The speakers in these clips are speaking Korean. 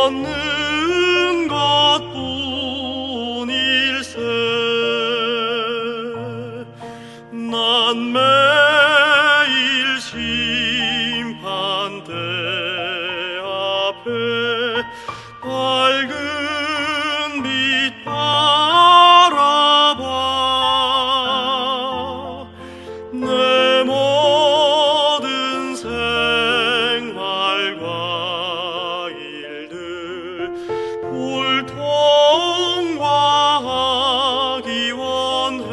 얻는 것뿐일세. 난 매일 심판대 앞에 밝은 빛 바라봐. 내 모든 생활과 일들 불통과하기 원해.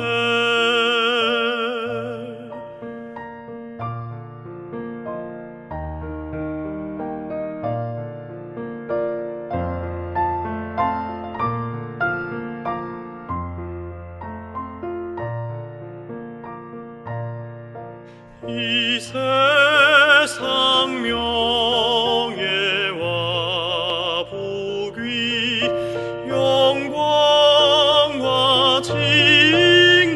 이 세상 명예와 복위 영광과 칭호들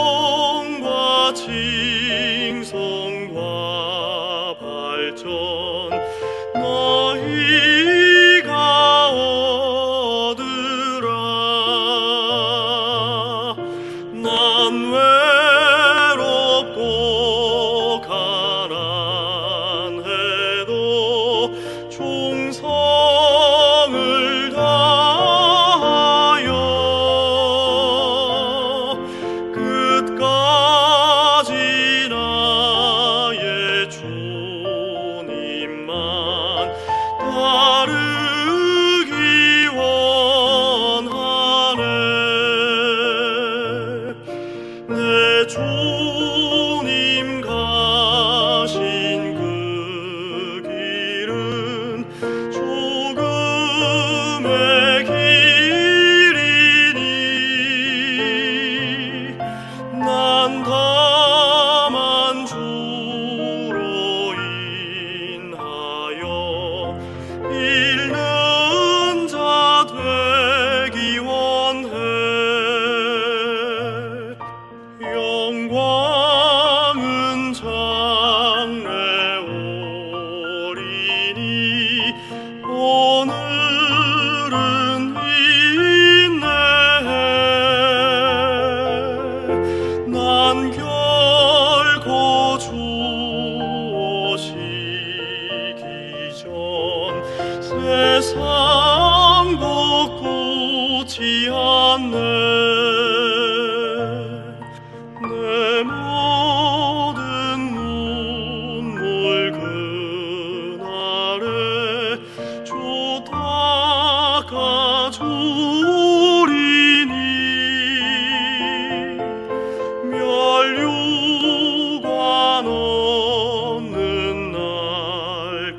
성공과 칭송과 발전 너희가 얻으라. 난 외롭고 가난해도 충성을 다하여 끝까지 나의 주님만 따르기 원하네. 내 주님 가신 그 길은 죽음의 길이니 난 다만 주로 인하여 잃는 자 되기 원해. 영광은 장래 오리니 오늘은 있네. 난 결코 주 오시기 전 세상 복구치 않네. 내 모든 눈물 그날에 주 닦아주리니 멸류관 얻는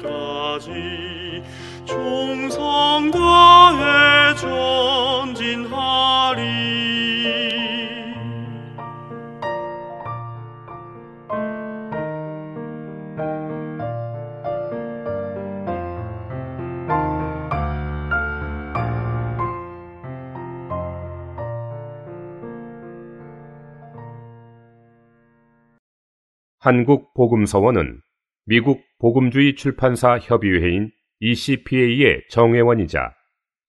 날까지 충성 다해 전진하리. 한국복음서원은 미국 복음주의 출판사 협의회인 ECPA의 정회원이자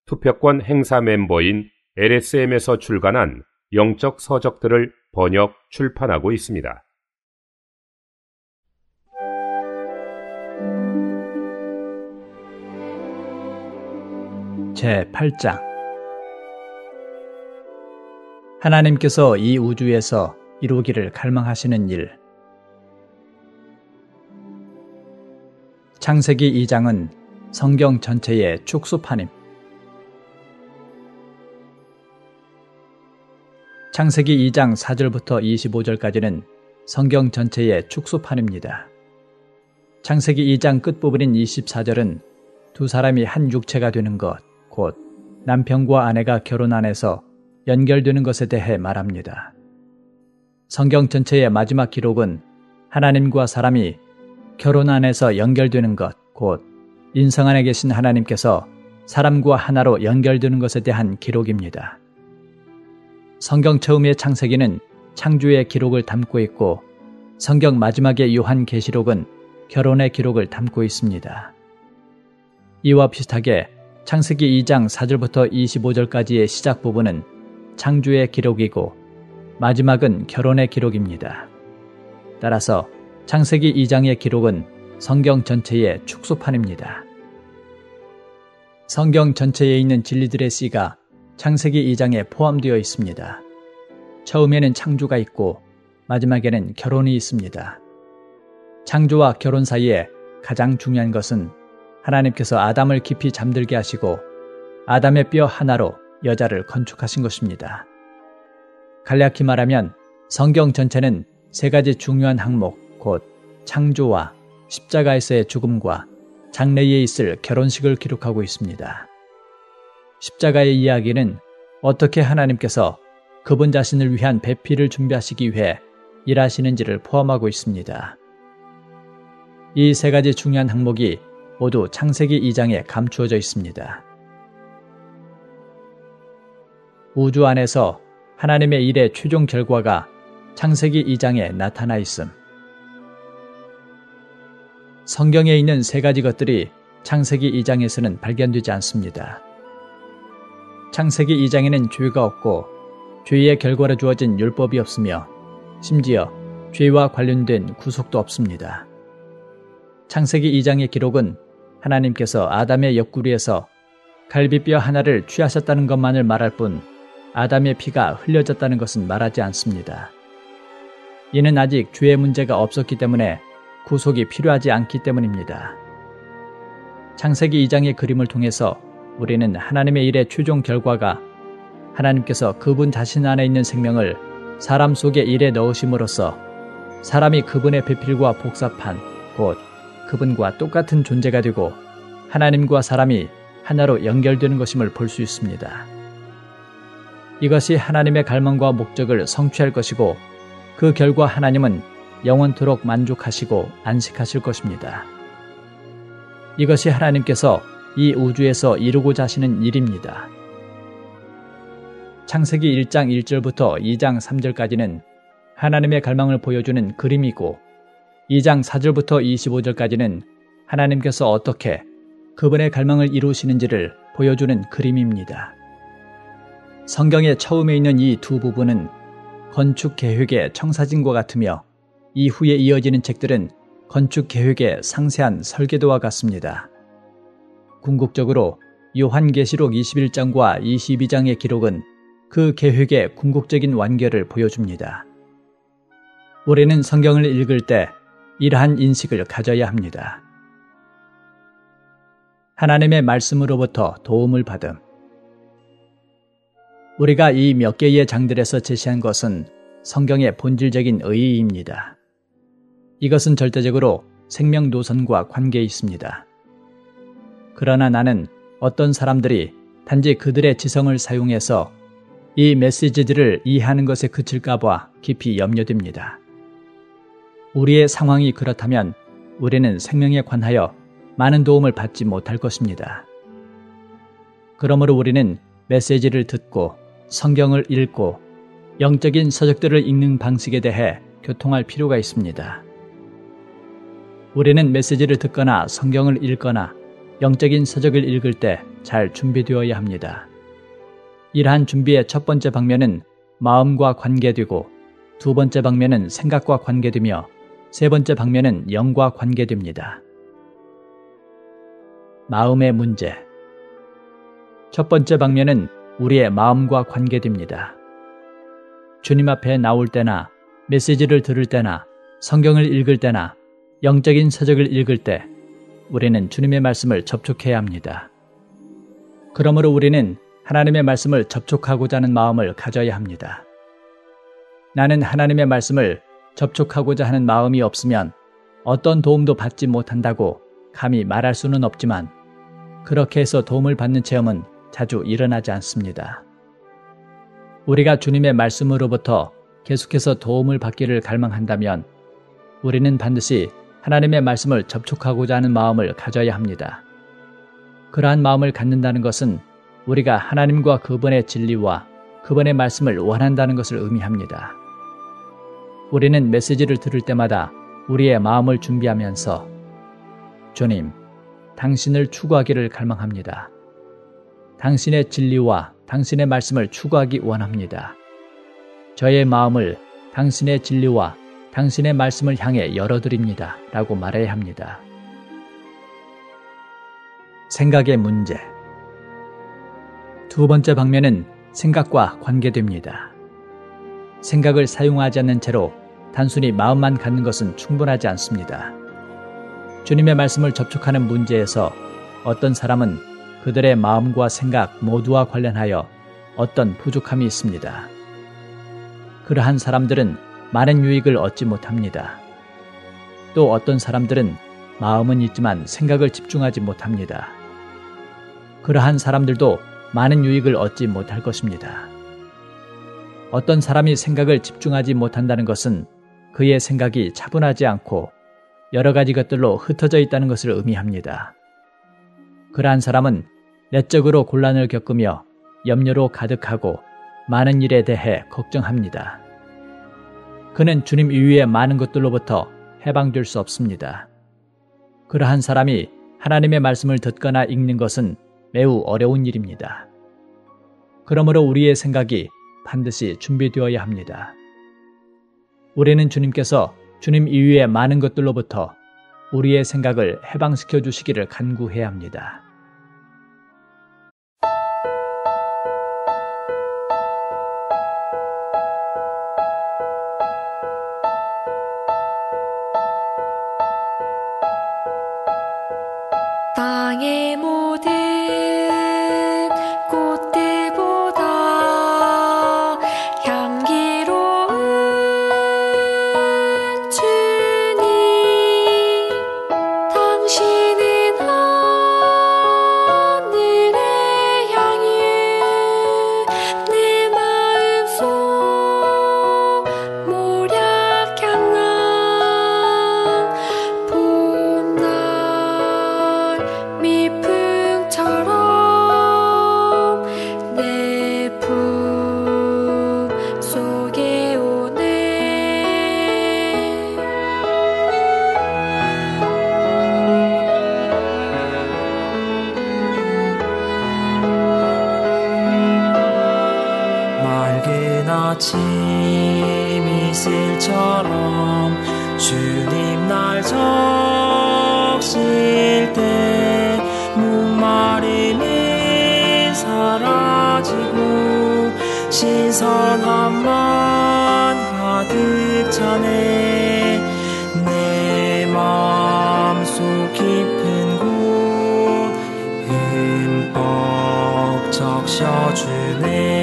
투표권 행사 멤버인 LSM에서 출간한 영적 서적들을 번역, 출판하고 있습니다. 제8장 하나님께서 이 우주에서 이루기를 갈망하시는 일. 창세기 2장은 성경 전체의 축소판임. 창세기 2장 4절부터 25절까지는 성경 전체의 축소판입니다. 창세기 2장 끝부분인 24절은 두 사람이 한 육체가 되는 것, 곧 남편과 아내가 결혼 안에서 연결되는 것에 대해 말합니다. 성경 전체의 마지막 기록은 하나님과 사람이 결혼 안에서 연결되는 것, 곧 인성 안에 계신 하나님께서 사람과 하나로 연결되는 것에 대한 기록입니다. 성경 처음의 창세기는 창조의 기록을 담고 있고 성경 마지막의 요한계시록은 결혼의 기록을 담고 있습니다. 이와 비슷하게 창세기 2장 4절부터 25절까지의 시작 부분은 창조의 기록이고 마지막은 결혼의 기록입니다. 따라서 창세기 2장의 기록은 성경 전체의 축소판입니다. 성경 전체에 있는 진리들의 씨가 창세기 2장에 포함되어 있습니다. 처음에는 창조가 있고 마지막에는 결혼이 있습니다. 창조와 결혼 사이에 가장 중요한 것은 하나님께서 아담을 깊이 잠들게 하시고 아담의 뼈 하나로 여자를 건축하신 것입니다. 간략히 말하면 성경 전체는 세 가지 중요한 항목, 곧 창조와 십자가에서의 죽음과 장래에 있을 결혼식을 기록하고 있습니다. 십자가의 이야기는 어떻게 하나님께서 그분 자신을 위한 배필을 준비하시기 위해 일하시는지를 포함하고 있습니다. 이 세 가지 중요한 항목이 모두 창세기 2장에 감추어져 있습니다. 우주 안에서 하나님의 일의 최종 결과가 창세기 2장에 나타나 있음. 성경에 있는 세 가지 것들이 창세기 2장에서는 발견되지 않습니다. 창세기 2장에는 죄가 없고 죄의 결과로 주어진 율법이 없으며 심지어 죄와 관련된 구속도 없습니다. 창세기 2장의 기록은 하나님께서 아담의 옆구리에서 갈비뼈 하나를 취하셨다는 것만을 말할 뿐 아담의 피가 흘려졌다는 것은 말하지 않습니다. 이는 아직 죄의 문제가 없었기 때문에 구속이 필요하지 않기 때문입니다. 창세기 2장의 그림을 통해서 우리는 하나님의 일의 최종 결과가 하나님께서 그분 자신 안에 있는 생명을 사람 속의 일에 넣으심으로써 사람이 그분의 배필과 복사판, 곧 그분과 똑같은 존재가 되고 하나님과 사람이 하나로 연결되는 것임을 볼 수 있습니다. 이것이 하나님의 갈망과 목적을 성취할 것이고 그 결과 하나님은 영원토록 만족하시고 안식하실 것입니다. 이것이 하나님께서 이 우주에서 이루고자 하시는 일입니다. 창세기 1장 1절부터 2장 3절까지는 하나님의 갈망을 보여주는 그림이고 2장 4절부터 25절까지는 하나님께서 어떻게 그분의 갈망을 이루시는지를 보여주는 그림입니다. 성경의 처음에 있는 이 두 부분은 건축 계획의 청사진과 같으며 이후에 이어지는 책들은 건축 계획의 상세한 설계도와 같습니다. 궁극적으로 요한계시록 21장과 22장의 기록은 그 계획의 궁극적인 완결을 보여줍니다. 우리는 성경을 읽을 때 이러한 인식을 가져야 합니다. 하나님의 말씀으로부터 도움을 받음. 우리가 이 몇 개의 장들에서 제시한 것은 성경의 본질적인 의의입니다. 이것은 절대적으로 생명 노선과 관계에 있습니다. 그러나 나는 어떤 사람들이 단지 그들의 지성을 사용해서 이 메시지들을 이해하는 것에 그칠까 봐 깊이 염려됩니다. 우리의 상황이 그렇다면 우리는 생명에 관하여 많은 도움을 받지 못할 것입니다. 그러므로 우리는 메시지를 듣고 성경을 읽고 영적인 서적들을 읽는 방식에 대해 교통할 필요가 있습니다. 우리는 메시지를 듣거나 성경을 읽거나 영적인 서적을 읽을 때 잘 준비되어야 합니다. 이러한 준비의 첫 번째 방면은 마음과 관계되고 두 번째 방면은 생각과 관계되며 세 번째 방면은 영과 관계됩니다. 마음의 문제. 첫 번째 방면은 우리의 마음과 관계됩니다. 주님 앞에 나올 때나 메시지를 들을 때나 성경을 읽을 때나 영적인 서적을 읽을 때 우리는 주님의 말씀을 접촉해야 합니다. 그러므로 우리는 하나님의 말씀을 접촉하고자 하는 마음을 가져야 합니다. 나는 하나님의 말씀을 접촉하고자 하는 마음이 없으면 어떤 도움도 받지 못한다고 감히 말할 수는 없지만 그렇게 해서 도움을 받는 체험은 자주 일어나지 않습니다. 우리가 주님의 말씀으로부터 계속해서 도움을 받기를 갈망한다면 우리는 반드시 하나님의 말씀을 접촉하고자 하는 마음을 가져야 합니다. 그러한 마음을 갖는다는 것은 우리가 하나님과 그분의 진리와 그분의 말씀을 원한다는 것을 의미합니다. 우리는 메시지를 들을 때마다 우리의 마음을 준비하면서 주님, 당신을 추구하기를 갈망합니다. 당신의 진리와 당신의 말씀을 추구하기 원합니다. 저의 마음을 당신의 진리와 당신의 말씀을 향해 열어드립니다. 라고 말해야 합니다. 생각의 문제. 두 번째 방면은 생각과 관계됩니다. 생각을 사용하지 않는 채로 단순히 마음만 갖는 것은 충분하지 않습니다. 주님의 말씀을 접촉하는 문제에서 어떤 사람은 그들의 마음과 생각 모두와 관련하여 어떤 부족함이 있습니다. 그러한 사람들은 많은 유익을 얻지 못합니다. 또 어떤 사람들은 마음은 있지만 생각을 집중하지 못합니다. 그러한 사람들도 많은 유익을 얻지 못할 것입니다. 어떤 사람이 생각을 집중하지 못한다는 것은 그의 생각이 차분하지 않고 여러 가지 것들로 흩어져 있다는 것을 의미합니다. 그러한 사람은 내적으로 곤란을 겪으며 염려로 가득하고 많은 일에 대해 걱정합니다. 그는 주님 이외의 많은 것들로부터 해방될 수 없습니다. 그러한 사람이 하나님의 말씀을 듣거나 읽는 것은 매우 어려운 일입니다. 그러므로 우리의 생각이 반드시 준비되어야 합니다. 우리는 주님께서 주님 이외의 많은 것들로부터 우리의 생각을 해방시켜 주시기를 간구해야 합니다. 땅의 모든 꽃들보다 향기로운 주님, 당신은 하늘의 향유, 내 마음속 모략 향난 봄날 미풍처럼 내 품 속에 오네. 맑은 아침 이슬처럼 주님 날 적실 때 목마름은 사라지고 신선함만 가득 차네. 내 마음속 깊은 곳 흠뻑 적셔주네.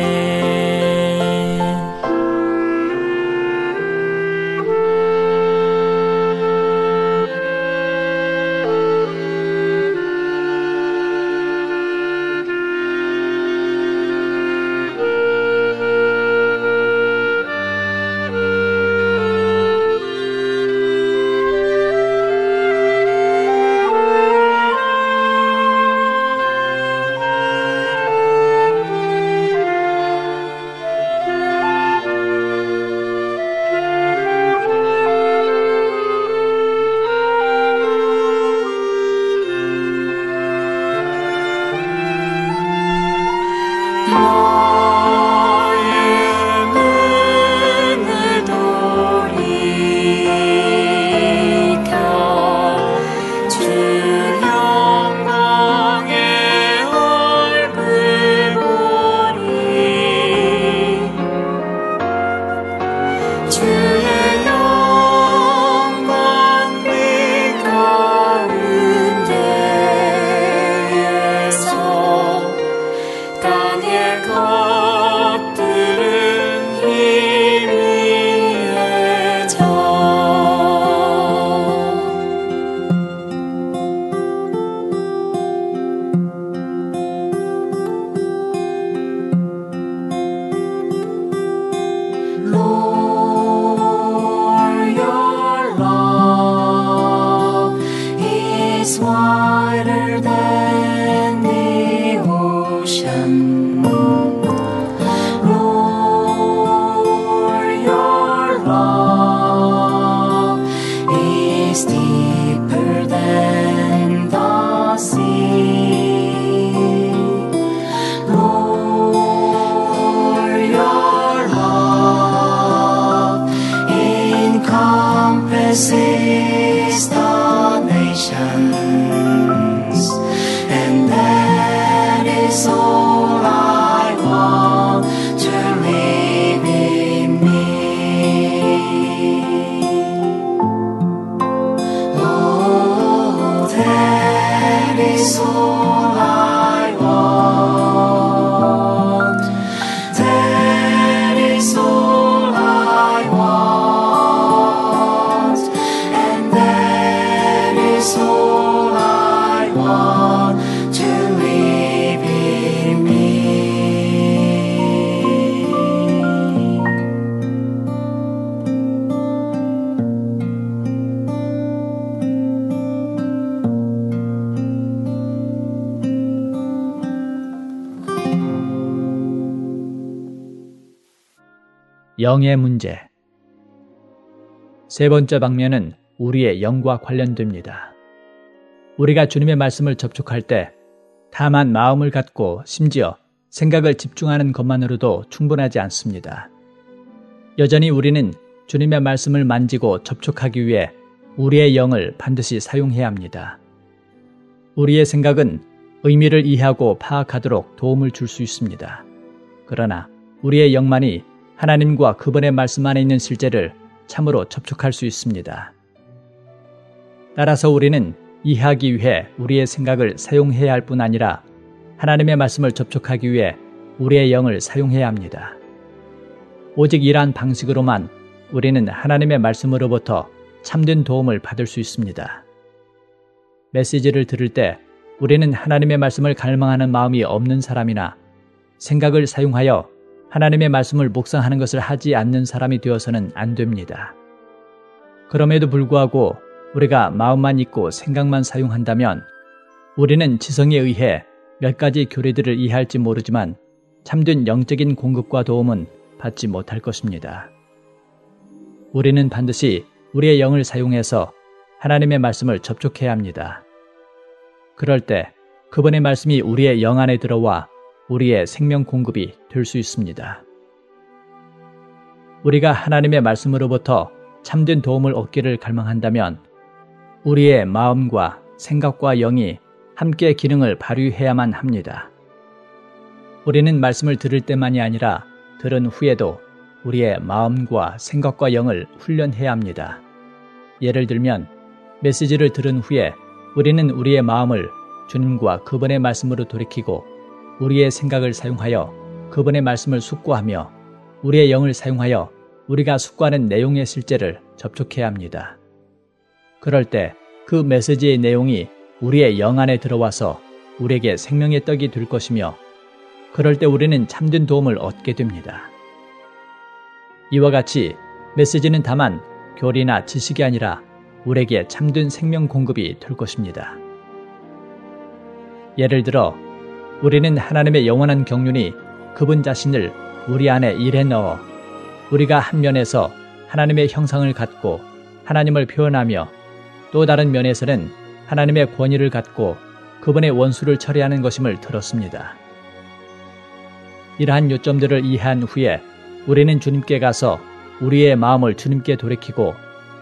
Is deeper than and that is all I want to live in me. Oh, that is all I want. That is all I want, and that is all I want to live in me. 영의 문제. 세 번째 방면은 우리의 영과 관련됩니다. 우리가 주님의 말씀을 접촉할 때 다만 마음을 갖고 심지어 생각을 집중하는 것만으로도 충분하지 않습니다. 여전히 우리는 주님의 말씀을 만지고 접촉하기 위해 우리의 영을 반드시 사용해야 합니다. 우리의 생각은 의미를 이해하고 파악하도록 도움을 줄 수 있습니다. 그러나 우리의 영만이 하나님과 그분의 말씀 안에 있는 실제를 참으로 접촉할 수 있습니다. 따라서 우리는 이해하기 위해 우리의 생각을 사용해야 할 뿐 아니라 하나님의 말씀을 접촉하기 위해 우리의 영을 사용해야 합니다. 오직 이러한 방식으로만 우리는 하나님의 말씀으로부터 참된 도움을 받을 수 있습니다. 메시지를 들을 때 우리는 하나님의 말씀을 갈망하는 마음이 없는 사람이나 생각을 사용하여 하나님의 말씀을 묵상하는 것을 하지 않는 사람이 되어서는 안 됩니다. 그럼에도 불구하고 우리가 마음만 있고 생각만 사용한다면 우리는 지성에 의해 몇 가지 교리들을 이해할지 모르지만 참된 영적인 공급과 도움은 받지 못할 것입니다. 우리는 반드시 우리의 영을 사용해서 하나님의 말씀을 접촉해야 합니다. 그럴 때 그분의 말씀이 우리의 영 안에 들어와 우리의 생명 공급이 될 수 있습니다. 우리가 하나님의 말씀으로부터 참된 도움을 얻기를 갈망한다면 우리의 마음과 생각과 영이 함께 기능을 발휘해야만 합니다. 우리는 말씀을 들을 때만이 아니라 들은 후에도 우리의 마음과 생각과 영을 훈련해야 합니다. 예를 들면 메시지를 들은 후에 우리는 우리의 마음을 주님과 그분의 말씀으로 돌이키고 우리의 생각을 사용하여 그분의 말씀을 숙고하며 우리의 영을 사용하여 우리가 숙고하는 내용의 실제를 접촉해야 합니다. 그럴 때 그 메시지의 내용이 우리의 영 안에 들어와서 우리에게 생명의 떡이 될 것이며 그럴 때 우리는 참된 도움을 얻게 됩니다. 이와 같이 메시지는 다만 교리나 지식이 아니라 우리에게 참된 생명 공급이 될 것입니다. 예를 들어 우리는 하나님의 영원한 경륜이 그분 자신을 우리 안에 일해 넣어 우리가 한 면에서 하나님의 형상을 갖고 하나님을 표현하며 또 다른 면에서는 하나님의 권위를 갖고 그분의 원수를 처리하는 것임을 들었습니다. 이러한 요점들을 이해한 후에 우리는 주님께 가서 우리의 마음을 주님께 돌이키고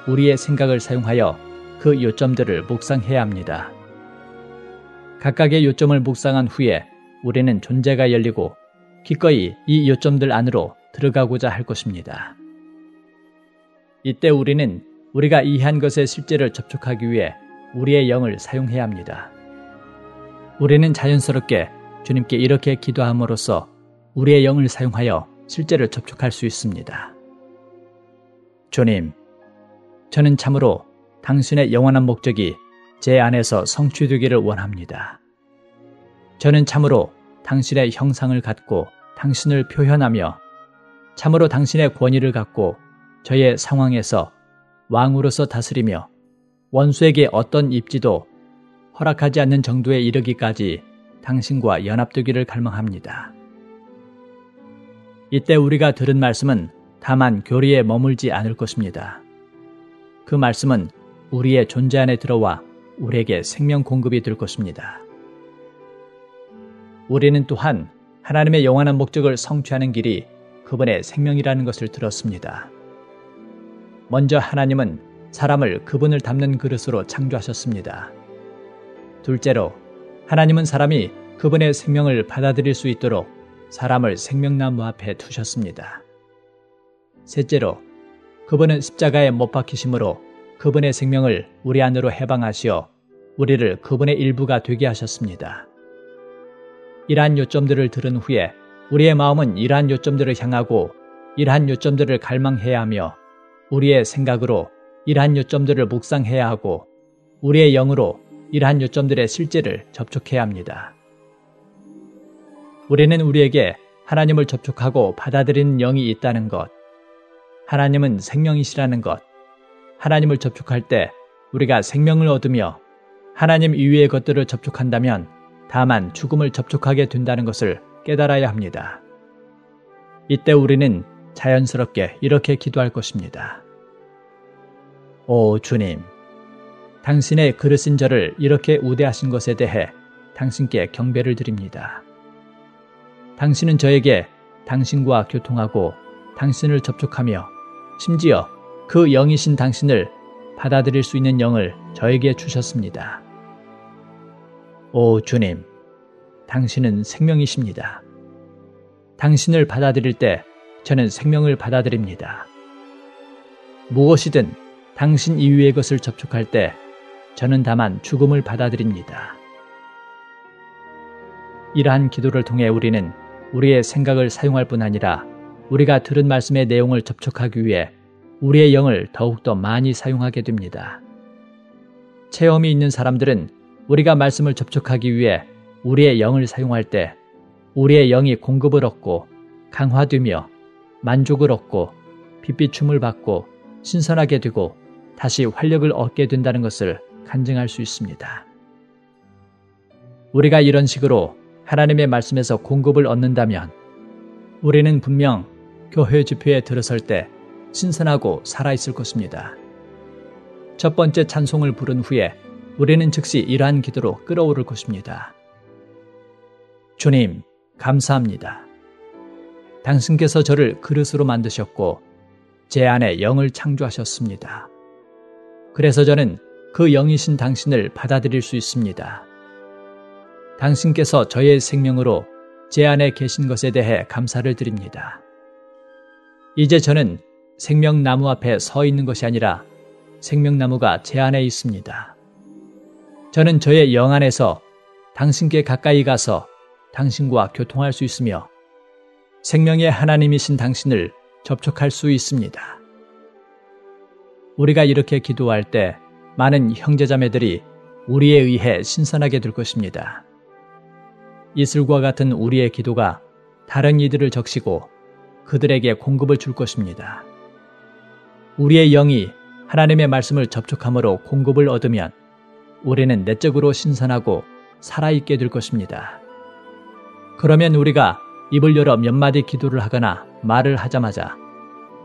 우리의 생각을 사용하여 그 요점들을 묵상해야 합니다. 각각의 요점을 묵상한 후에 우리는 존재가 열리고 기꺼이 이 요점들 안으로 들어가고자 할 것입니다. 이때 우리는 우리가 이해한 것의 실제를 접촉하기 위해 우리의 영을 사용해야 합니다. 우리는 자연스럽게 주님께 이렇게 기도함으로써 우리의 영을 사용하여 실제를 접촉할 수 있습니다. 주님, 저는 참으로 당신의 영원한 목적이 제 안에서 성취되기를 원합니다. 저는 참으로 당신의 형상을 갖고 당신을 표현하며 참으로 당신의 권위를 갖고 저의 상황에서 왕으로서 다스리며 원수에게 어떤 입지도 허락하지 않는 정도에 이르기까지 당신과 연합되기를 갈망합니다. 이때 우리가 들은 말씀은 다만 교리에 머물지 않을 것입니다. 그 말씀은 우리의 존재 안에 들어와 우리에게 생명 공급이 될 것입니다. 우리는 또한 하나님의 영원한 목적을 성취하는 길이 그분의 생명이라는 것을 들었습니다. 먼저 하나님은 사람을 그분을 담는 그릇으로 창조하셨습니다. 둘째로, 하나님은 사람이 그분의 생명을 받아들일 수 있도록 사람을 생명나무 앞에 두셨습니다. 셋째로, 그분은 십자가에 못 박히심으로 그분의 생명을 우리 안으로 해방하시어 우리를 그분의 일부가 되게 하셨습니다. 이러한 요점들을 들은 후에 우리의 마음은 이러한 요점들을 향하고 이러한 요점들을 갈망해야 하며 우리의 생각으로 이러한 요점들을 묵상해야 하고 우리의 영으로 이러한 요점들의 실제를 접촉해야 합니다. 우리는 우리에게 하나님을 접촉하고 받아들이는 영이 있다는 것, 하나님은 생명이시라는 것, 하나님을 접촉할 때 우리가 생명을 얻으며 하나님 이외의 것들을 접촉한다면 다만 죽음을 접촉하게 된다는 것을 깨달아야 합니다. 이때 우리는 자연스럽게 이렇게 기도할 것입니다. 오 주님, 당신의 그릇인 저를 이렇게 우대하신 것에 대해 당신께 경배를 드립니다. 당신은 저에게 당신과 교통하고 당신을 접촉하며 심지어 그 영이신 당신을 받아들일 수 있는 영을 저에게 주셨습니다. 오 주님, 당신은 생명이십니다. 당신을 받아들일 때 저는 생명을 받아들입니다. 무엇이든 당신 이외의 것을 접촉할 때 저는 다만 죽음을 받아들입니다. 이러한 기도를 통해 우리는 우리의 생각을 사용할 뿐 아니라 우리가 들은 말씀의 내용을 접촉하기 위해 우리의 영을 더욱더 많이 사용하게 됩니다. 체험이 있는 사람들은 우리가 말씀을 접촉하기 위해 우리의 영을 사용할 때 우리의 영이 공급을 얻고 강화되며 만족을 얻고 빛비춤을 받고 신선하게 되고 다시 활력을 얻게 된다는 것을 간증할 수 있습니다. 우리가 이런 식으로 하나님의 말씀에서 공급을 얻는다면 우리는 분명 교회 집회에 들어설 때 신선하고 살아있을 것입니다. 첫 번째 찬송을 부른 후에 우리는 즉시 이러한 기도로 끌어오를 것입니다. 주님, 감사합니다. 당신께서 저를 그릇으로 만드셨고 제 안에 영을 창조하셨습니다. 그래서 저는 그 영이신 당신을 받아들일 수 있습니다. 당신께서 저의 생명으로 제 안에 계신 것에 대해 감사를 드립니다. 이제 저는 생명나무 앞에 서 있는 것이 아니라 생명나무가 제 안에 있습니다. 저는 저의 영 안에서 당신께 가까이 가서 당신과 교통할 수 있으며 생명의 하나님이신 당신을 접촉할 수 있습니다. 우리가 이렇게 기도할 때 많은 형제자매들이 우리에 의해 신선하게 될 것입니다. 이슬과 같은 우리의 기도가 다른 이들을 적시고 그들에게 공급을 줄 것입니다. 우리의 영이 하나님의 말씀을 접촉함으로 공급을 얻으면 우리는 내적으로 신선하고 살아있게 될 것입니다. 그러면 우리가 입을 열어 몇 마디 기도를 하거나 말을 하자마자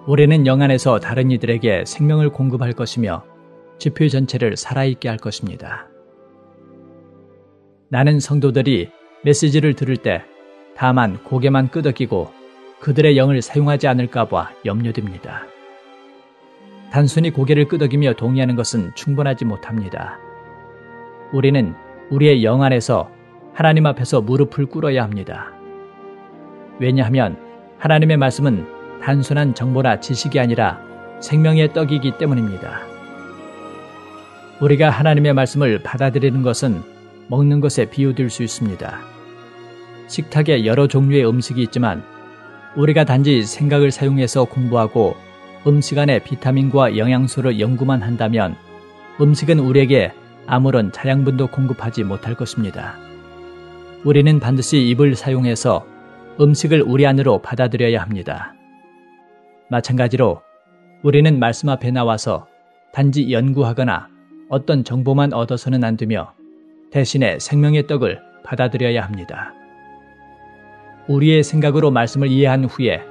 우리는 영 안에서 다른 이들에게 생명을 공급할 것이며 집회 전체를 살아있게 할 것입니다. 나는 성도들이 메시지를 들을 때 다만 고개만 끄덕이고 그들의 영을 사용하지 않을까 봐 염려됩니다. 단순히 고개를 끄덕이며 동의하는 것은 충분하지 못합니다. 우리는 우리의 영 안에서 하나님 앞에서 무릎을 꿇어야 합니다. 왜냐하면 하나님의 말씀은 단순한 정보나 지식이 아니라 생명의 떡이기 때문입니다. 우리가 하나님의 말씀을 받아들이는 것은 먹는 것에 비유될 수 있습니다. 식탁에 여러 종류의 음식이 있지만 우리가 단지 생각을 사용해서 공부하고 음식 안의 비타민과 영양소를 연구만 한다면 음식은 우리에게 아무런 자양분도 공급하지 못할 것입니다. 우리는 반드시 입을 사용해서 음식을 우리 안으로 받아들여야 합니다. 마찬가지로 우리는 말씀 앞에 나와서 단지 연구하거나 어떤 정보만 얻어서는 안 되며 대신에 생명의 떡을 받아들여야 합니다. 우리의 생각으로 말씀을 이해한 후에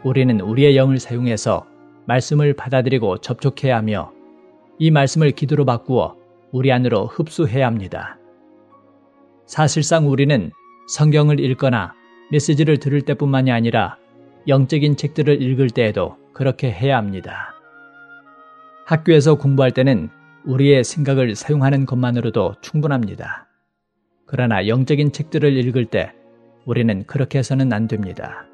우리는 우리의 영을 사용해서 말씀을 받아들이고 접촉해야 하며 이 말씀을 기도로 바꾸어 우리 안으로 흡수해야 합니다. 사실상 우리는 성경을 읽거나 메시지를 들을 때뿐만이 아니라 영적인 책들을 읽을 때에도 그렇게 해야 합니다. 학교에서 공부할 때는 우리의 생각을 사용하는 것만으로도 충분합니다. 그러나 영적인 책들을 읽을 때 우리는 그렇게 해서는 안 됩니다.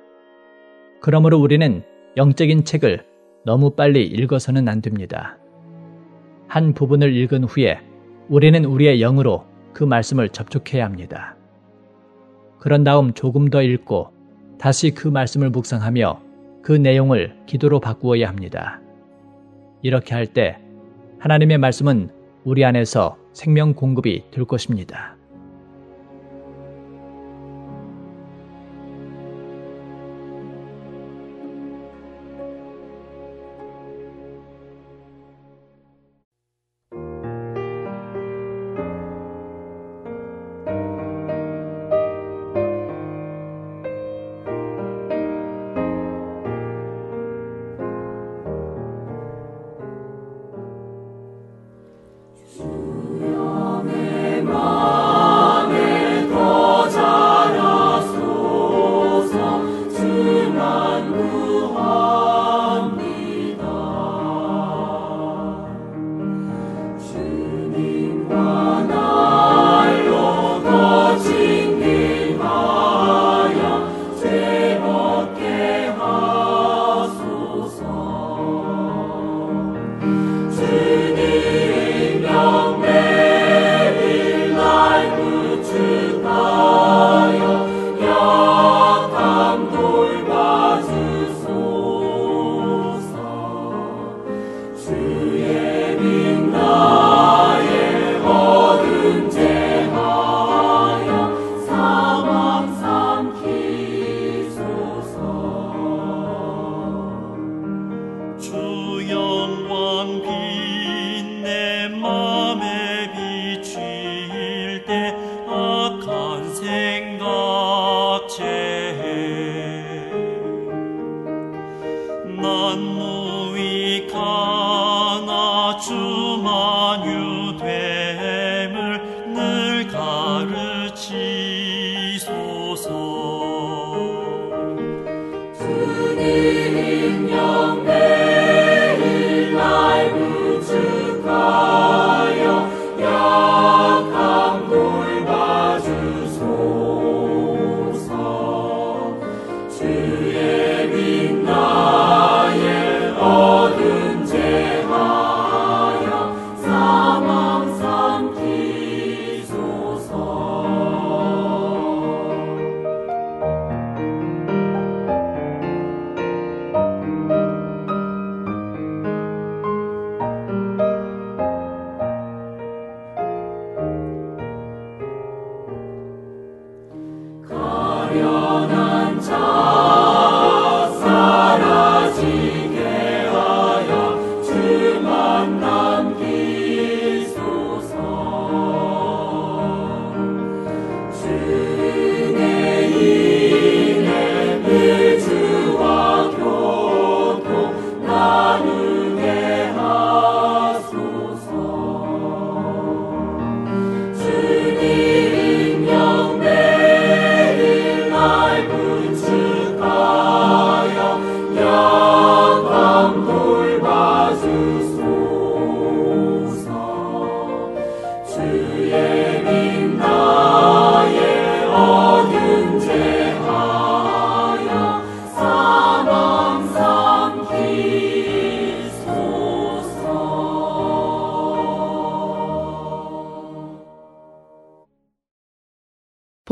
그러므로 우리는 영적인 책을 너무 빨리 읽어서는 안 됩니다. 한 부분을 읽은 후에 우리는 우리의 영으로 그 말씀을 접촉해야 합니다. 그런 다음 조금 더 읽고 다시 그 말씀을 묵상하며 그 내용을 기도로 바꾸어야 합니다. 이렇게 할 때 하나님의 말씀은 우리 안에서 생명 공급이 될 것입니다.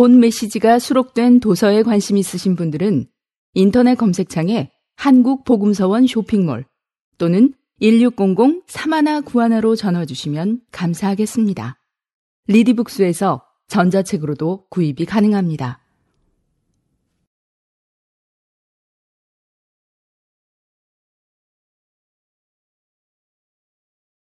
본 메시지가 수록된 도서에 관심 있으신 분들은 인터넷 검색창에 한국복음서원 쇼핑몰 또는 1600-3191로 전화 주시면 감사하겠습니다. 리디북스에서 전자책으로도 구입이 가능합니다.